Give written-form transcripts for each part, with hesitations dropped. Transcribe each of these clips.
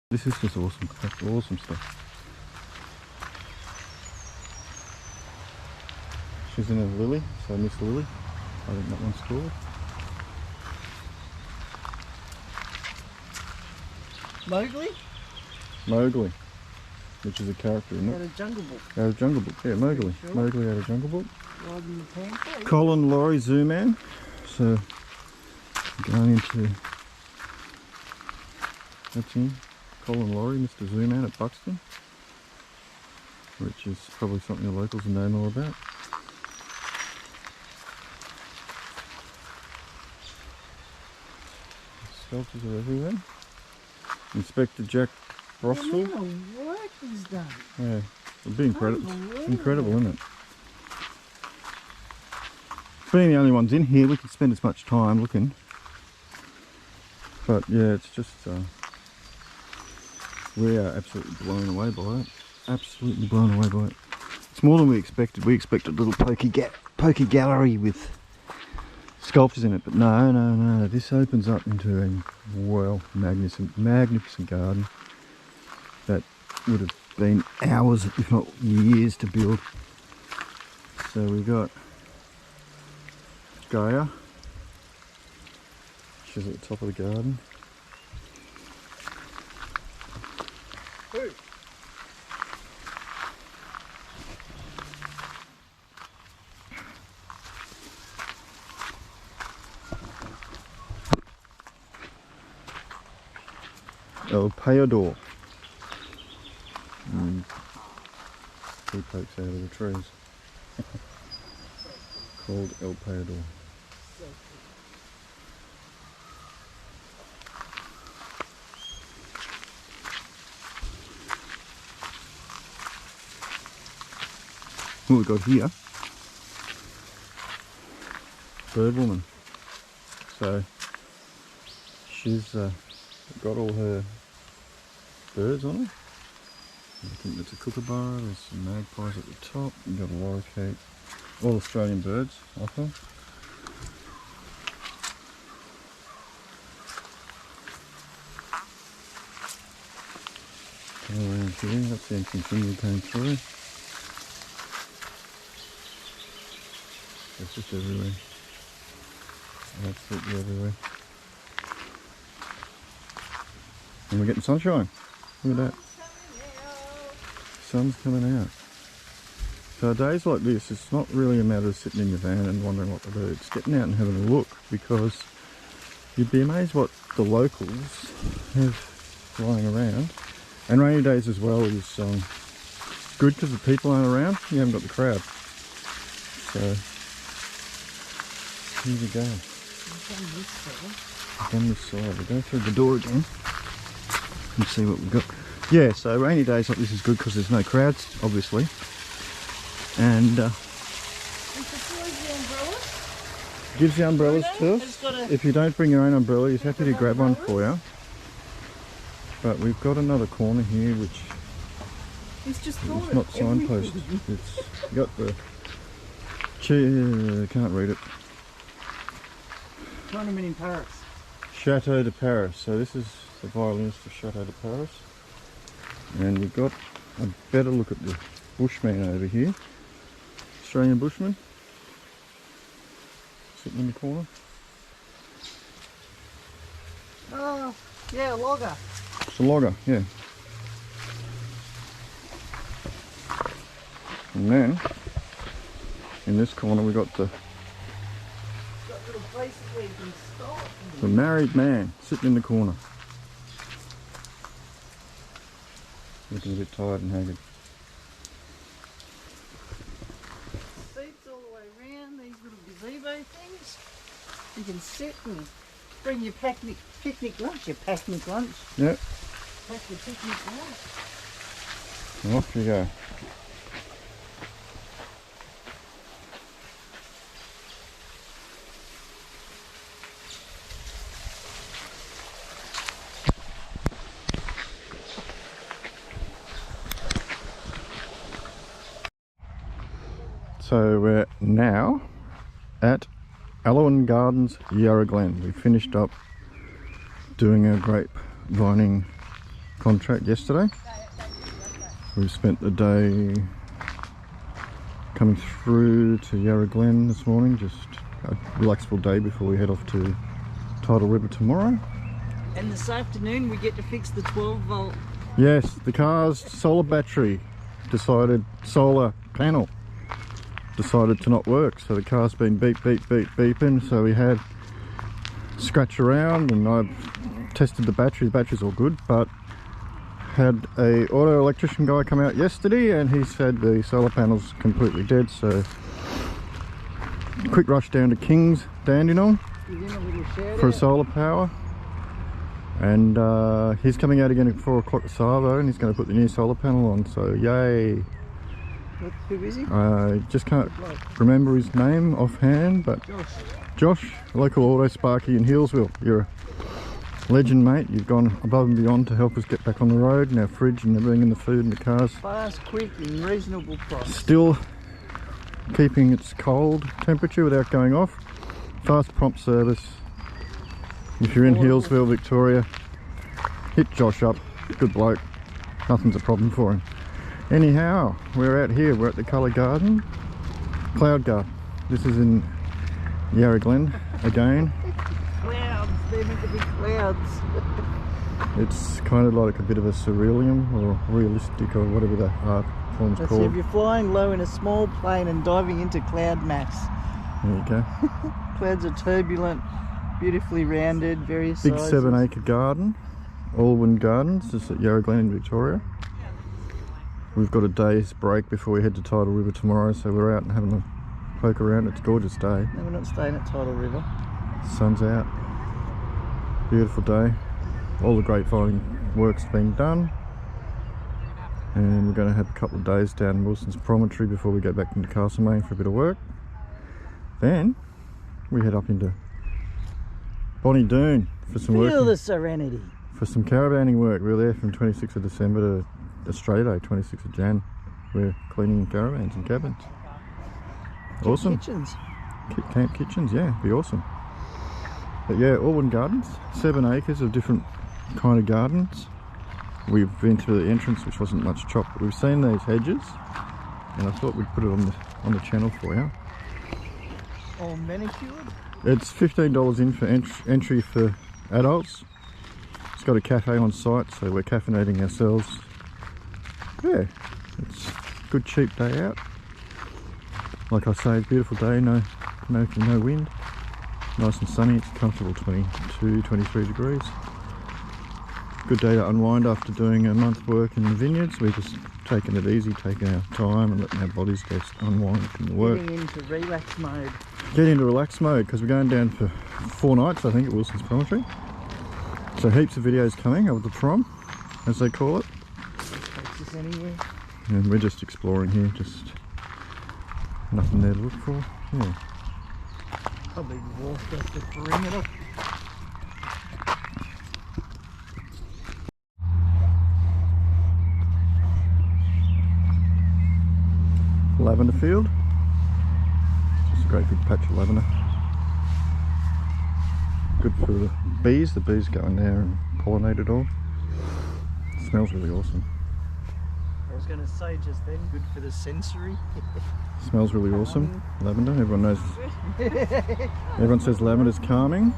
This is just awesome. That's awesome stuff. She's in a lily, so Miss Lily. I think that one's called. Mowgli? Mowgli, which is a character, isn't Out it? of Jungle Book. Out of Jungle Book, yeah, Mowgli. Sure. Mowgli out of Jungle Book. Riding the panther. Colin, Laurie, Zooman. So, going into... That's him. Colin Laurie, Mr. Zooman at Buxton. Which is probably something the locals will know more about. Sculptures are everywhere. Inspector Jack Rossville. The amount of work he's done. Yeah, it'd be incredible. Incredible, isn't it? Being the only ones in here, we could spend as much time looking. But yeah, it's just we are absolutely blown away by it. Absolutely blown away by it. It's more than we expected. We expected a little pokey gallery with sculptures in it, but no. This opens up into a magnificent garden that would have been hours, if not years, to build. So we got Gaia. She's at the top of the garden. Who? Alweym. He pokes out of the trees. Called alweym. What we got here? Bird woman. So she's got all her birds on her. I think that's a kookaburra. There's some magpies at the top. You've got a lorikeet. All Australian birds, I think. Around here, that's the entrance in we came through. It's just everywhere. Absolutely everywhere. And we're getting sunshine. Look at that. Sun's coming out. So days like this, it's not really a matter of sitting in your van and wondering what to do. It's getting out and having a look, because you'd be amazed what the locals have lying around. And rainy days as well is good because the people aren't around. You haven't got the crowd. So here we go. On this side. We'll go through the door again and see what we've got. Yeah, so rainy days like this is good because there's no crowds, obviously. And gives the umbrellas to us. If you don't bring your own umbrella, he's happy to grab one for you. But we've got another corner here which is not signposted. It's got the can't read it. Tournament in Paris. Chateau de Paris. So this is the violinist of Chateau de Paris. And we've got a better look at the bushman over here. Australian bushman. Sitting in the corner. Oh, yeah, logger. It's a logger, yeah. And then, in this corner we got the Little places where you can stop. the married man sitting in the corner. Looking a bit tired and haggard. Seats all the way around, these little gazebo things. You can sit and bring your picnic lunch, your picnic lunch. Yep. Pack your picnic lunch. And off you go. So we're now at Gardens Yarra Glen. We finished up doing our grape vining contract yesterday. We spent the day coming through to Yarra Glen this morning, just a relaxable day before we head off to Tidal River tomorrow. And this afternoon we get to fix the 12 volt. Yes, the car's solar battery solar panel decided to not work, so the car's been beeping, so we had scratch around and I've tested the battery's all good, but had a auto electrician guy come out yesterday and he said the solar panel's completely dead, so quick rush down to King's Dandenong for a solar power, and he's coming out again at 4 o'clock at Savo and he's going to put the new solar panel on, so yay. Who is he? I just can't remember his name offhand, but Josh, local auto sparky in Healesville. You're a legend, mate. You've gone above and beyond to help us get back on the road and our fridge and everything in the food and the cars. Fast, quick and reasonable price. Still keeping its cold temperature without going off. Fast, prompt service. If you're in Healesville, Victoria, hit Josh up. Good bloke. Nothing's a problem for him. Anyhow, we're out here. We're at the Colour Garden, Cloud Garden. This is in Yarra Glen again. Clouds, they're meant to be clouds. It's kind of like a bit of a surrealism or realistic or whatever the art form's That's called. if you're flying low in a small plane and diving into cloud mass. There you go. Clouds are turbulent, beautifully rounded, various Big sizes. 7-acre garden, alwylen Gardens, just at Yarra Glen in Victoria. We've got a day's break before we head to Tidal River tomorrow, so we're out and having a poke around. It's a gorgeous day. No, we're not staying at Tidal River. Sun's out. Beautiful day. All the grapevine work's been done. And we're going to have a couple of days down Wilson's Promontory before we go back into Castlemaine for a bit of work. Then we head up into Bonnie Doon for some work. Feel the serenity. For some caravanning work. We were there from 26th of December to Australia Day, 26th of Jan. We're cleaning caravans and cabins. Awesome. Kitchens. Camp kitchens, yeah, be awesome. But yeah, alwylen Gardens, 7 acres of different kind of gardens. We've been to the entrance, which wasn't much chop, but we've seen these hedges, and I thought we'd put it on the channel for you. All manicured. It's $15 in for entry for adults. It's got a cafe on site, so we're caffeinating ourselves. Yeah, it's a good cheap day out. Like I say, beautiful day, no wind. Nice and sunny, it's comfortable 22, 23 degrees. Good day to unwind after doing a month's work in the vineyards. We're just taking it easy, taking our time and letting our bodies just unwind from the work. Getting into relax mode. Get into relax mode, because we're going down for 4 nights, I think, at Wilson's Promontory. So heaps of videos coming of the prom, as they call it. Takes us anywhere. And we're just exploring here, just nothing there to look for. Yeah. Probably walk us the perimeter. Lavender field. Just a great big patch of lavender. Good for the bees. The bees go in there and pollinate it all. It smells really awesome. I was going to say just then, good for the sensory. Smells really awesome. Lavender. Everyone knows. Everyone says lavender's calming.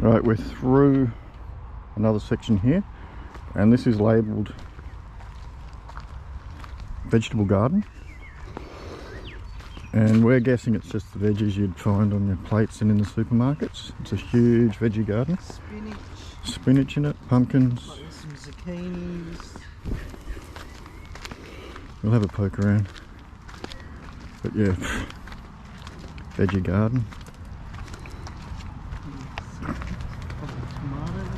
Right, we're through another section here, and this is labelled vegetable garden, and we're guessing it's just the veggies you'd find on your plates and in the supermarkets. It's a huge veggie garden. Spinach in it, pumpkins. Some zucchinis. We'll have a poke around. But yeah, veggie garden.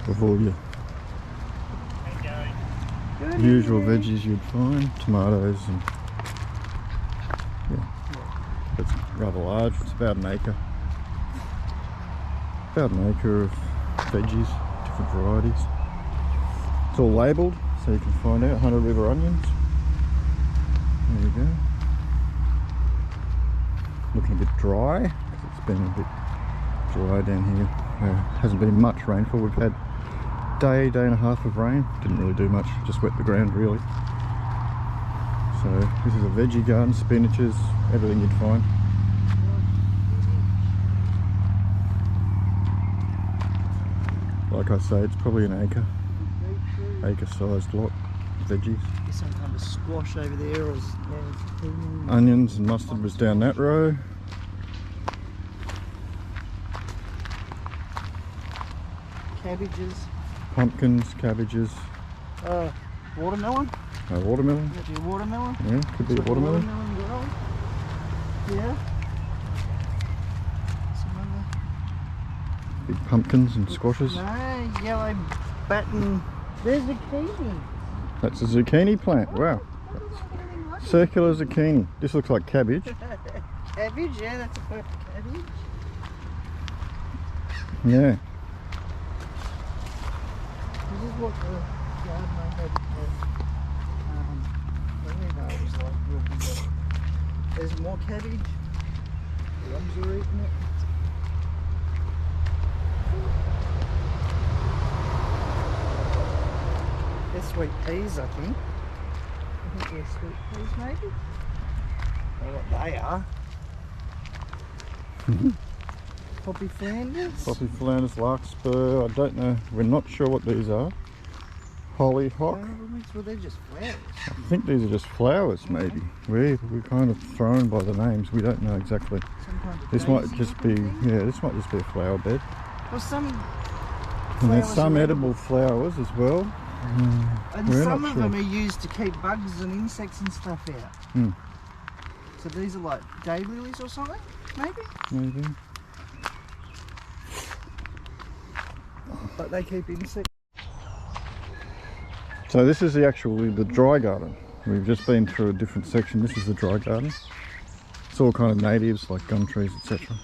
With all your usual veggies you'd find, tomatoes, and yeah, it's rather large. It's about an acre. About an acre of veggies, different varieties. It's all labelled so you can find out. 100 River onions. There you go. Looking a bit dry because it's been a bit dry down here. There hasn't been much rainfall. We've had day and a half of rain. Didn't really do much, just wet the ground really. So this is a veggie garden, spinaches, everything you'd find. Like I say, it's probably an acre sized lot of veggies. There's some kind of squash over there, or Onions and mustard was down that row. cabbages. Pumpkins, cabbages. Watermelon. Watermelon. Could be a watermelon. Yeah, could be a watermelon. Grow. Yeah. Some other. Big pumpkins and squashes. No, yellow button. There's zucchini. That's a zucchini plant. Wow. Circular zucchini. This looks like cabbage. Cabbage, yeah, that's a perfect cabbage. Yeah. This is what the garden I had it was like real big. There's more cabbage. The worms are eating it. They're sweet peas, I think. I think they're sweet peas, maybe. I don't know what they are. Poppy Flanders. Poppy Flanders, larkspur. I don't know. We're not sure what these are. Hollyhock. Well, they're just flowers. I think these are just flowers, maybe. We're kind of thrown by the names. We don't know exactly. Some kind of This might daisy just be, looking thing. yeah, this might just be a flower bed. Well, some And there's flowers some are edible flowers as well. And We're some not of sure. them are used to keep bugs and insects and stuff out. Hmm. So these are like daylilies or something, maybe? Maybe. But they keep insects. So this is the dry garden. We've just been through a different section. This is the dry garden. It's all kind of natives like gum trees, etc.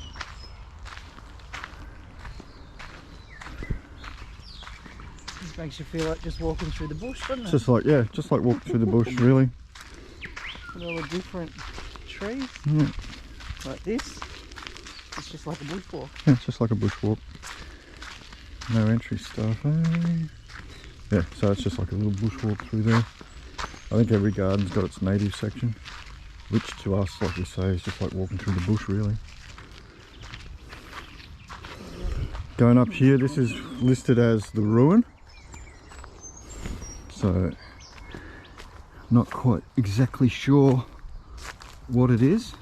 This makes you feel like just walking through the bush, doesn't it? Just like walking through the bush, really. With all the different trees, Yeah. like this. It's just like a bushwalk. Yeah, it's just like a bushwalk. No entry stuff. Yeah, so it's just like a little bushwalk through there. I think every garden's got its native section, which to us, like we say, is just like walking through the bush, really. Going up here, this is listed as the ruin. So, not quite exactly sure what it is.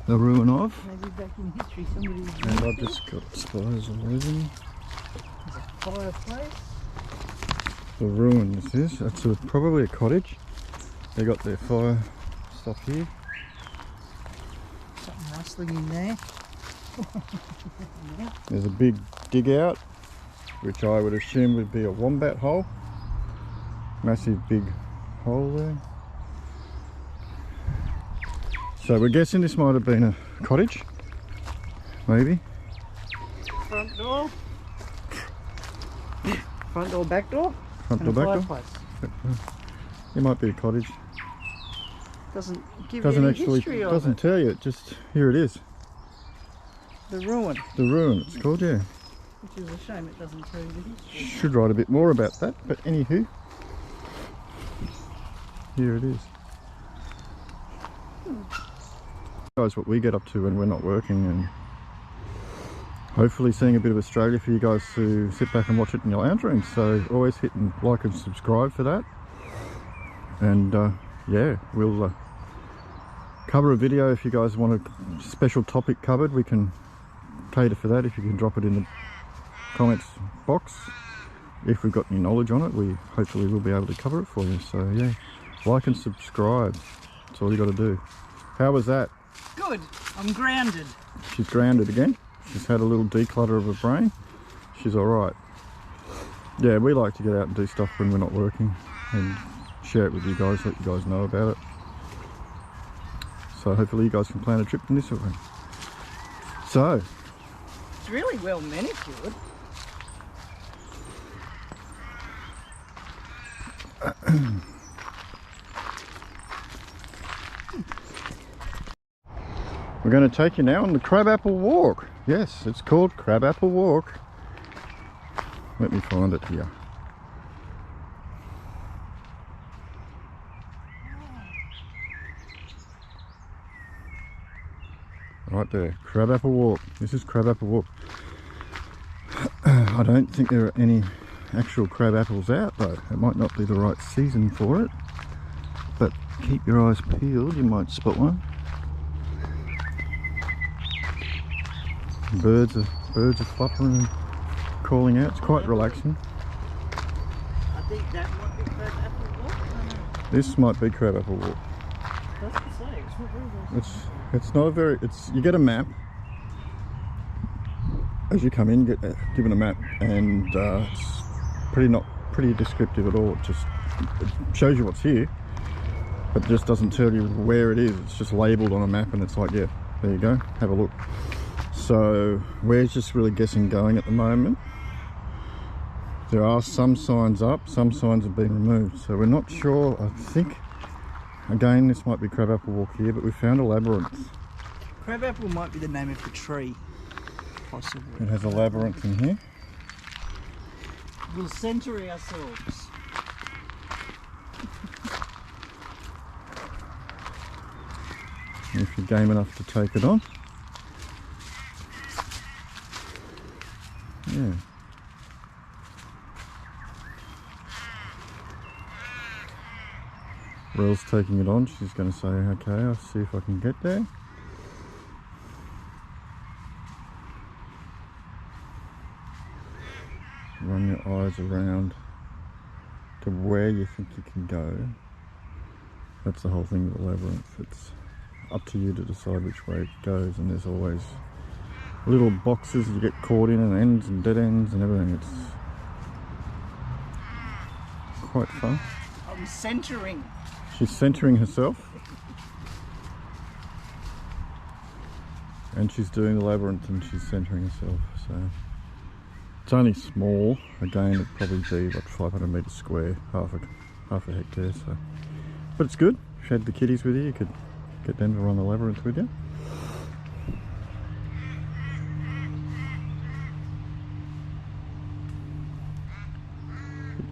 The ruin of. Maybe back in history somebody was And I've just got spiders all over me. There's a fireplace. The ruin this is. That's probably a cottage. They got their fire stuff here. Something rustling in there. There's a big dig out, which I would assume would be a wombat hole. Massive big hole there. So we're guessing this might have been a cottage, maybe. Front door. Front door, back door. Front And door, a back door. fireplace. It might be a cottage. Doesn't give Doesn't you any actually, history of doesn't it. tell you. It just, here it is. The ruin, The ruin, it's called, yeah. which is a shame it doesn't tell you the history. Should write a bit more about that, but anywho, here it is. Guys, what we get up to when we're not working, and hopefully seeing a bit of Australia for you guys to sit back and watch it in your lounge room. So always hit and like and subscribe for that. And yeah, we'll cover a video if you guys want a special topic covered. We can cater for that if you can drop it in the comments box. If we've got any knowledge on it, we hopefully will be able to cover it for you. So yeah, like and subscribe. That's all you got to do. How was that? Good. I'm grounded. She's grounded again. She's had a little declutter of her brain. She's all right. Yeah, we like to get out and do stuff when we're not working and share it with you guys, let you guys know about it. So hopefully you guys can plan a trip in this way. So, It's really well manicured. We're going to take you now on the crabapple walk. Yes, it's called crabapple walk. Let me find it here. Right there, crabapple walk. This is crabapple walk. I don't think there are any actual crab apples out though. It might not be the right season for it, but keep your eyes peeled, you might spot one. Birds are fluttering and calling out. It's quite relaxing. I think that might be crabapple walk. I don't know. This might be crabapple walk. Doesn't say. It's not very well. It's not a very. You get a map as you come in. You get given a map, and it's pretty descriptive at all. It shows you what's here, but just doesn't tell you where it is. It's just labelled on a map, and it's like, yeah, there you go. Have a look. So we're just really guessing going at the moment. There are some signs up, some signs have been removed, so we're not sure. I think again this might be crabapple walk here, but we found a labyrinth. Crabapple might be the name of the tree, possibly. It has a labyrinth in here. We'll centre ourselves. If you're game enough to take it on. Yeah. Rel's taking it on. She's going to say, okay, I'll see if I can get there. Run your eyes around to where you think you can go. That's the whole thing with the labyrinth. It's up to you to decide which way it goes, and there's always little boxes you get caught in, and ends and dead ends and everything. It's quite fun. I'm centering. She's centering herself, and she's doing the labyrinth and she's centering herself. So it's only small. Again, it'd probably be what, 500 metres square, half a hectare. So, but it's good. If you had the kiddies with you, you could get them to run the labyrinth with you.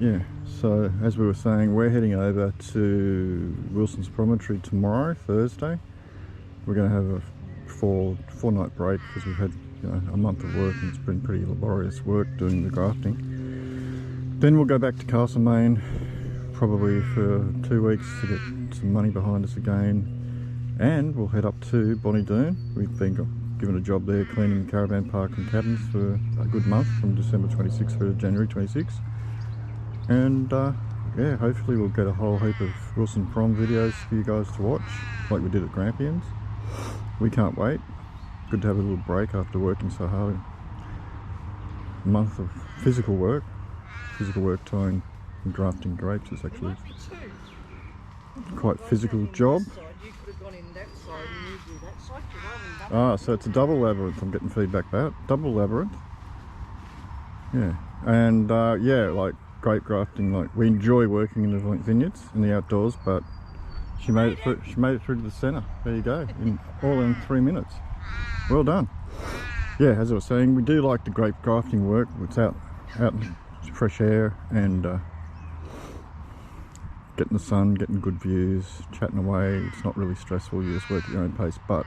Yeah, so as we were saying, we're heading over to Wilson's Promontory tomorrow, Thursday. We're going to have a four-night break because we've had a month of work, and it's been pretty laborious work doing the grafting. Then we'll go back to Castlemaine probably for 2 weeks to get some money behind us again, and we'll head up to Bonnie Doon. We've been given a job there cleaning the caravan park and cabins for a good month, from December 26th through to January 26th. And yeah, hopefully we'll get a whole heap of Wilson Prom videos for you guys to watch, like we did at Grampians. We can't wait. Good to have a little break after working so hard. A month of physical work tying and grafting grapes is actually quite a physical job. Ah, so it's a double labyrinth. I'm getting feedback about double labyrinth. Yeah, and yeah, like grape grafting, like we enjoy working in the vineyards in the outdoors, but she made it through. She made it through to the centre. There you go, all in 3 minutes. Well done. Yeah, as I was saying, we do like the grape grafting work. It's out in fresh air and getting the sun, getting good views, chatting away. It's not really stressful. You just work at your own pace, but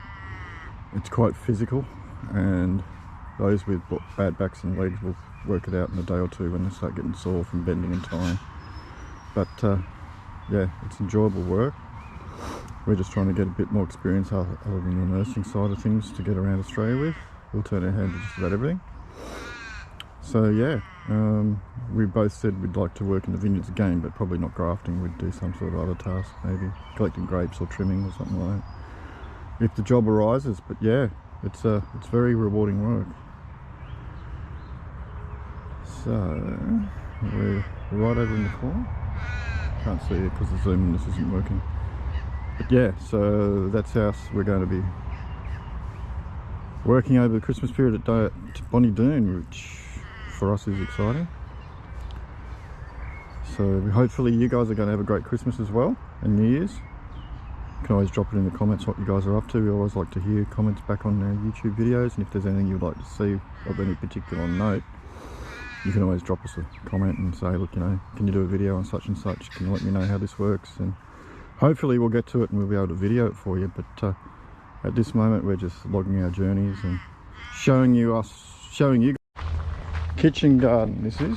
it's quite physical, and those with bad backs and legs will work it out in a day or two when they start getting sore from bending and tying. But yeah, it's enjoyable work. We're just trying to get a bit more experience other than the nursing side of things to get around Australia with. We'll turn our hand to just about everything. So yeah, we both said we'd like to work in the vineyards again, but probably not grafting. We'd do some sort of other task, maybe collecting grapes or trimming or something like that, if the job arises. But yeah, it's very rewarding work. So we're right over in the corner. Can't see it because the zoom on this isn't working. But yeah, so that's how we're going to be working over the Christmas period at Bonnie Doon, which for us is exciting. So hopefully you guys are going to have a great Christmas as well, and New Year's. You can always drop it in the comments what you guys are up to. We always like to hear comments back on our YouTube videos, and if there's anything you'd like to see of any particular note, you can always drop us a comment and say, look, you know, can you do a video on such and such? Can you let me know how this works? And hopefully we'll get to it and we'll be able to video it for you. But at this moment we're just logging our journeys and showing you kitchen garden. This is. There's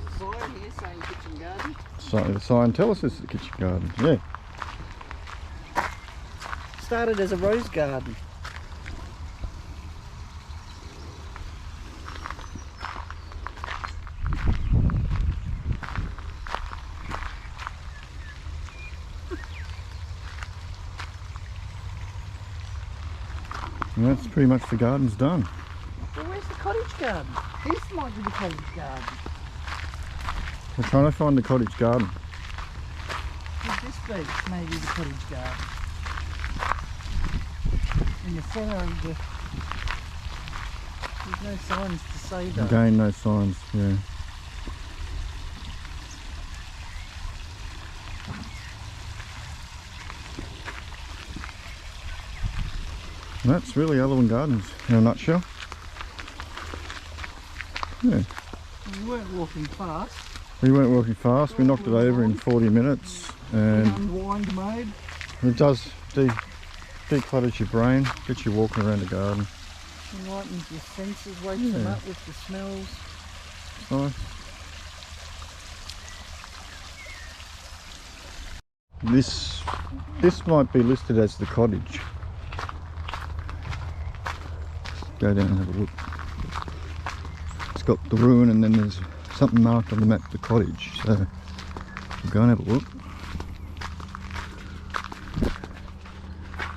a sign here saying kitchen garden. So the sign tell us this is a kitchen garden. Yeah. Started as a rose garden. And that's pretty much the garden's done. Well, where's the cottage garden? This might be the cottage garden. We're trying to find the cottage garden. Could this be maybe the cottage garden? In the centre of the... There's no signs to say though. Again, no signs, yeah. And that's really Alwylen Gardens in a nutshell. Yeah. We weren't walking fast. We weren't walking fast, we knocked it over in 40 minutes, and Unwind mode. it does declutters your brain, gets you walking around the garden. Enlightens your senses, wakes them up with the smells. Nice. This might be listed as the cottage. Go down and have a look. It's got the ruin and then there's something marked on the map, the cottage. So we'll go and have a look.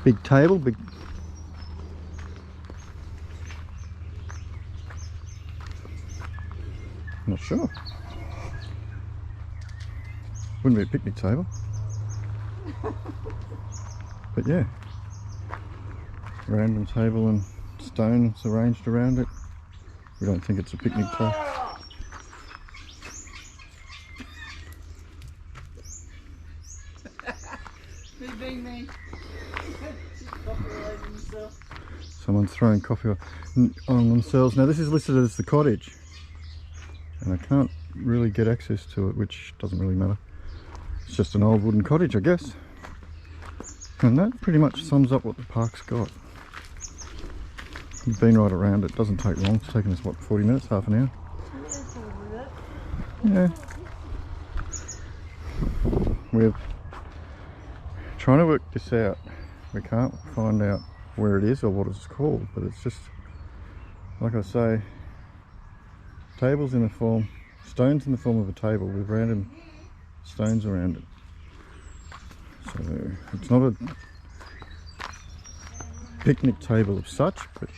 Big table, big. Not sure. Wouldn't be a picnic table. But yeah. Random table and stones arranged around it. We don't think it's a picnic table. Me. Someone's throwing coffee on themselves. Now this is listed as the cottage, and I can't really get access to it, which doesn't really matter. It's just an old wooden cottage, I guess. And that pretty much sums up what the park's got. We've been right around it. Doesn't take long. It's taken us what, 40 minutes, half an hour? Yeah. We're trying to work this out. We can't find out where it is or what it's called, but it's just, like I say, tables in the form, stones in the form of a table with random stones around it. So it's not a picnic table of such, but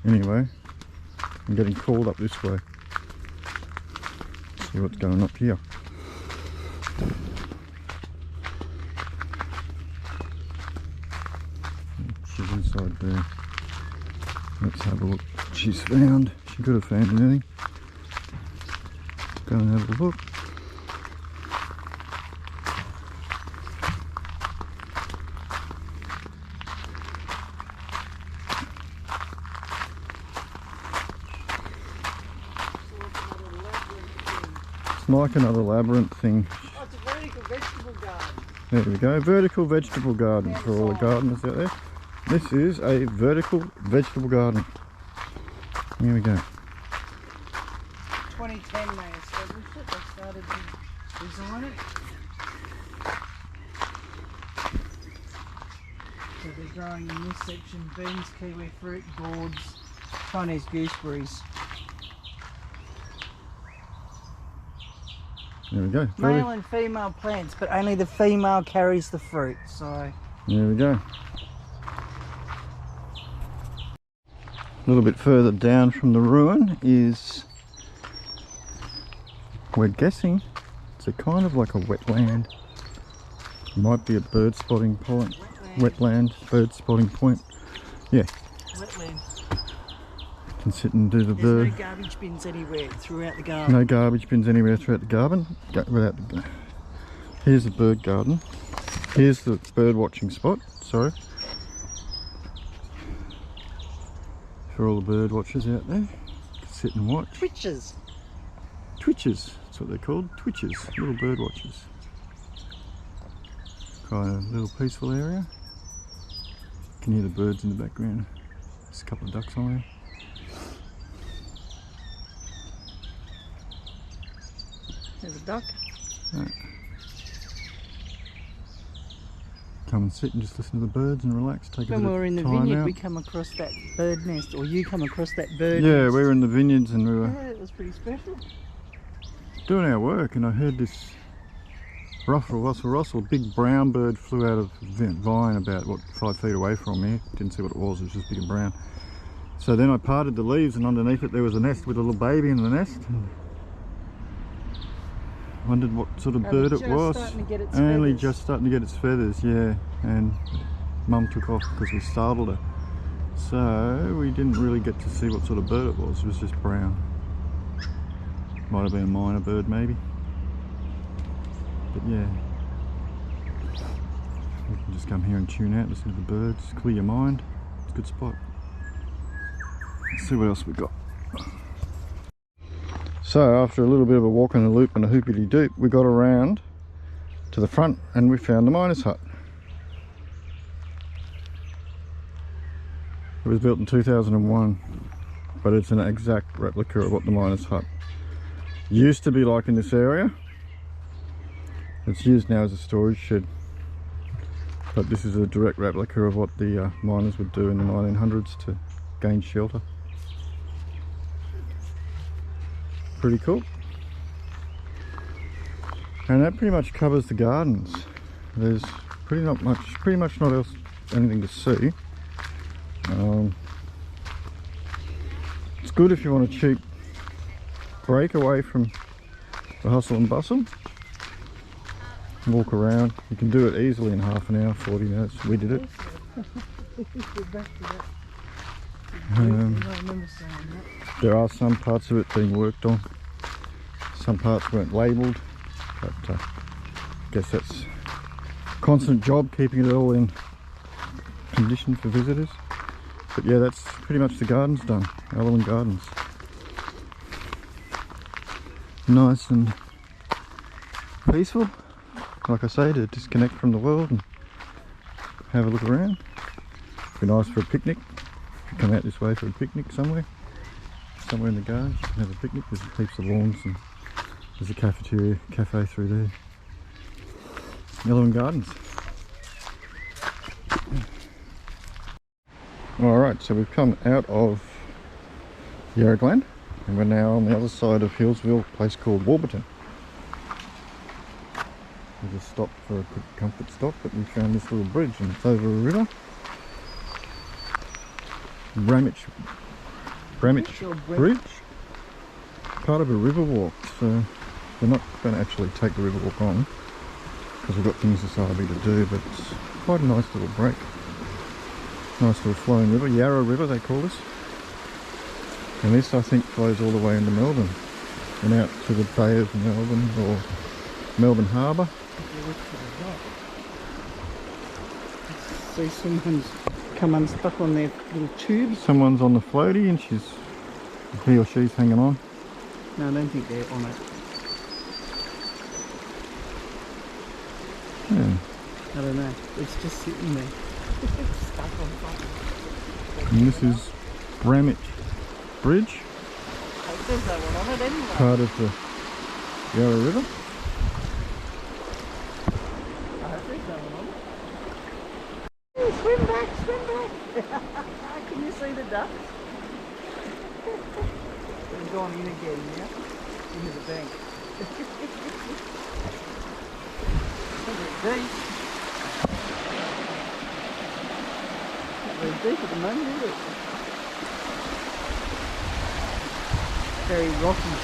anyway, I'm getting called up this way. See what's going up here. She's inside there. Let's have a look what she's found. She could have found anything. Go and have a look. It's like another labyrinth thing. Oh, it's a vertical vegetable garden. There we go, vertical vegetable garden for all the gardeners out there. This is a vertical vegetable garden. Here we go. 2010 they established it, they started to design it. So they're growing in this section beans, kiwi fruit, gourds, Chinese gooseberries. There we go. Male and female plants, but only the female carries the fruit, so... There we go. A little bit further down from the ruin is, we're guessing, it's a kind of like a wetland. Might be a bird spotting point. Wetland, bird spotting point. Yeah. Wetland. can sit and do the There's bird. no garbage bins anywhere throughout the garden. No garbage bins anywhere throughout the garden. Here's the bird garden. Here's the bird watching spot. Sorry. For all the bird watchers out there, sit and watch. Twitches. Twitches, that's what they're called. Twitches, little bird watchers. Quite a little peaceful area. You can hear the birds in the background. There's a couple of ducks on there. There's a duck. Right. Come and sit and just listen to the birds and relax. Take a When bit we were of in the time vineyard, out. we come across that bird nest, or you come across that bird Yeah, nest. we were in the vineyards and we were Yeah, it was pretty special. doing our work, and I heard this russell, big brown bird flew out of the vine about, what, 5 feet away from me. Didn't see what it was just big and brown. So then I parted the leaves, and underneath it there was a nest with a little baby in the nest. And wondered what sort of bird it was. Only just starting to get its feathers, yeah. And Mum took off because we startled her. So we didn't really get to see what sort of bird it was. It was just brown. Might have been a minor bird maybe. But yeah. You can just come here and tune out, listen to the birds, clear your mind. It's a good spot. Let's see what else we got. So after a little bit of a walk and a loop and a hoopity doop, we got around to the front and we found the miner's hut. It was built in 2001, but it's an exact replica of what the miner's hut used to be like in this area. It's used now as a storage shed, but this is a direct replica of what the miners would do in the 1900s to gain shelter. Pretty cool. And that pretty much covers the gardens. There's pretty much not else anything to see. It's good if you want a cheap break away from the hustle and bustle. Walk around. You can do it easily in half an hour, 40 minutes. We did it. There are some parts of it being worked on. Some parts weren't labelled, but I guess that's a constant job, keeping it all in condition for visitors. But yeah, that's pretty much the gardens done. Alwyym Gardens. Nice and peaceful. Like I say, to disconnect from the world and have a look around. Be nice for a picnic. If you come out this way for a picnic somewhere in the garden, you can have a picnic. There's heaps of lawns and there's a cafe through there. Alwyym Gardens. Alright, so we've come out of Yarra Glen and we're now on the other side of Hillsville, a place called Warburton. We just stopped for a quick comfort stop, but we found this little bridge and it's over a river. Bramich Bridge, part of a river walk, so we're not going to actually take the river walk on because we've got things this RV to do, but it's quite a nice little break. Nice little flowing river, Yarra River they call this. And this I think flows all the way into Melbourne and out to the Bay of Melbourne or Melbourne Harbour. See someone's come unstuck on their little tubes. Someone's on the floaty and he or she's hanging on. No, I don't think they're on it. Yeah. I don't know. It's just sitting there. Stuck on something. And this is Bramich Bridge, There's no one on it anyway. part of the Yarra River. I hope there's no one on it. Oh, swim back, swim back. Can you see the ducks? They've gone in again now, into the bank. Very deep. Not very deep at the moment, is it? Very rocky.